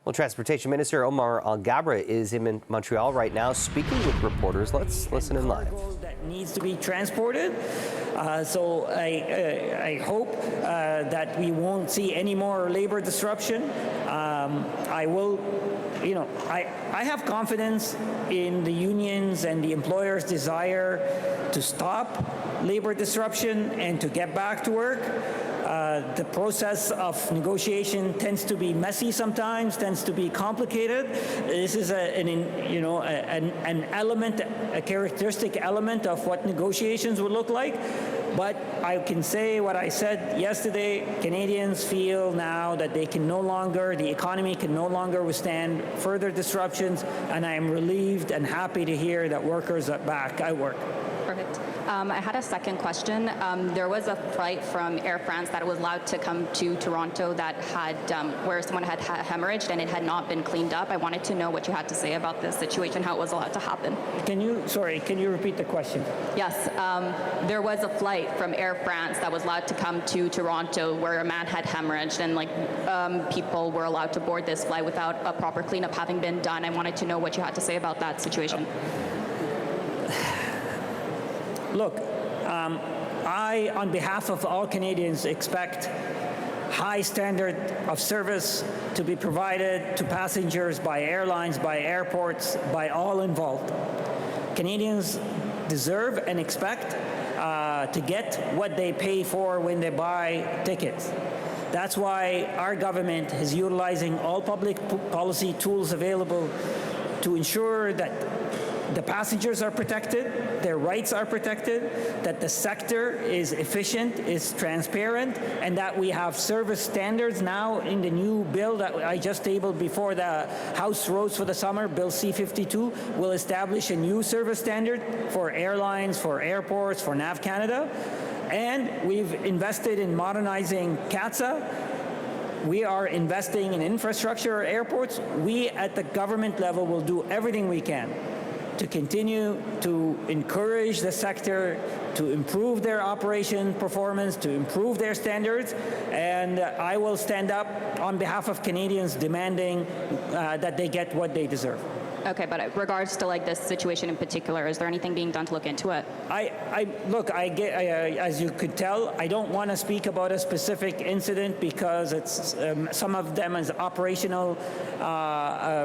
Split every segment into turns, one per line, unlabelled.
Well, Transportation Minister Omar Alghabra is in Montreal right now speaking with reporters. Let's listen in live.
That needs to be transported. So I hope that we won't see any more labor disruption. I have confidence in the unions and the employers' desire to stop labor disruption and to get back to work. The process of negotiation tends to be messy sometimes, tends to be complicated. This is an element, a characteristic element of what negotiations would look like. But I can say what I said yesterday. Canadians feel now that the economy can no longer withstand further disruptions, and I am relieved and happy to hear that workers are back at work.
Perfect. I had a second question. There was a flight from Air France that was allowed to come to Toronto that had where someone had hemorrhaged and it had not been cleaned up. I wanted to know what you had to say about this situation, how it was allowed to happen. Can
you repeat the question?
Yes. There was a flight from Air France that was allowed to come to Toronto where a man had hemorrhaged and people were allowed to board this flight without a proper cleanup having been done. I wanted to know what you had to say about that situation.
Look, I, on behalf of all Canadians, expect high standard of service to be provided to passengers by airlines, by airports, by all involved. Canadians deserve and expect to get what they pay for when they buy tickets. That's why our government is utilizing all public policy tools available to ensure that the passengers are protected, their rights are protected, that the sector is efficient, is transparent, and that we have service standards now in the new bill that I just tabled before the House rose for the summer, Bill C-52, will establish a new service standard for airlines, for airports, for NAV Canada. And we've invested in modernizing CATSA. We are investing in infrastructure at airports. We at the government level will do everything we can to continue to encourage the sector to improve their operation performance, to improve their standards, and I will stand up on behalf of Canadians demanding that they get what they deserve.
Okay, but in regards to this situation in particular, is there anything being done to look into it?
As you could tell, I don't want to speak about a specific incident because it's some of them is operational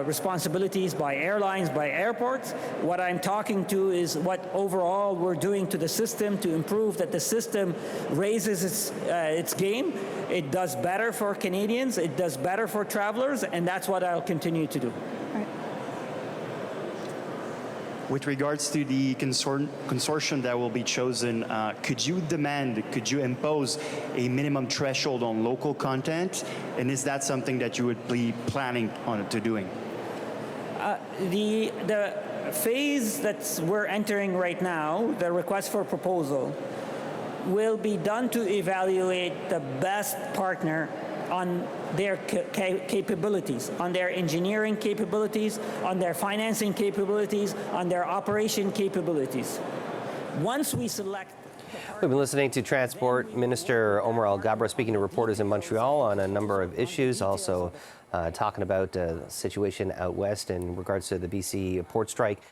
responsibilities by airlines, by airports. What I'm talking to is what overall we're doing to the system to improve that the system raises its game. It does better for Canadians, it does better for travelers, and that's what I'll continue to do.
With regards to the consortium that will be chosen, could you impose a minimum threshold on local content? And is that something that you would be planning on to doing?
The phase that we're entering right now, the request for proposal, will be done to evaluate the best partner on their capabilities, on their engineering capabilities, on their financing capabilities, on their operation capabilities. Once we select...
We've been listening to Transport Minister Omar Alghabra speaking to reporters in Montreal on a number of issues, also talking about the situation out west in regards to the BC port strike.